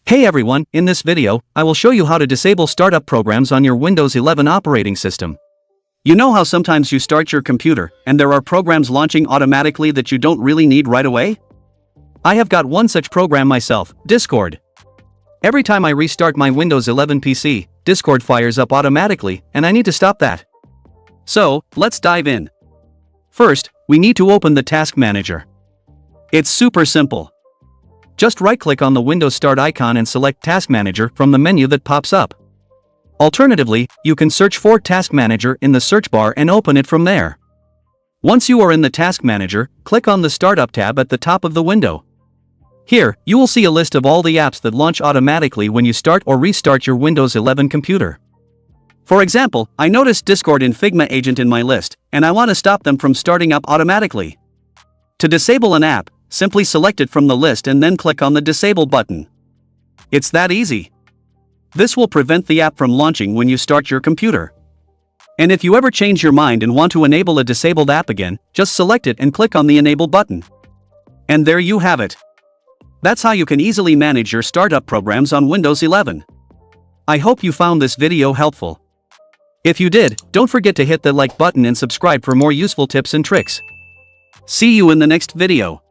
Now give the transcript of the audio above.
Hey everyone, in this video, I will show you how to disable startup programs on your Windows 11 operating system. You know how sometimes you start your computer, and there are programs launching automatically that you don't really need right away? I have got one such program myself, Discord. Every time I restart my Windows 11 PC, Discord fires up automatically, and I need to stop that. So, let's dive in. First, we need to open the Task Manager. It's super simple. Just right-click on the Windows Start icon and select Task Manager from the menu that pops up. Alternatively, you can search for Task Manager in the search bar and open it from there. Once you are in the Task Manager, click on the Startup tab at the top of the window. Here, you will see a list of all the apps that launch automatically when you start or restart your Windows 11 computer. For example, I noticed Discord and Figma Agent in my list, and I want to stop them from starting up automatically. To disable an app, simply select it from the list and then click on the Disable button. It's that easy. This will prevent the app from launching when you start your computer. And if you ever change your mind and want to enable a disabled app again, just select it and click on the Enable button. And there you have it. That's how you can easily manage your startup programs on Windows 11. I hope you found this video helpful. If you did, don't forget to hit the like button and subscribe for more useful tips and tricks. See you in the next video.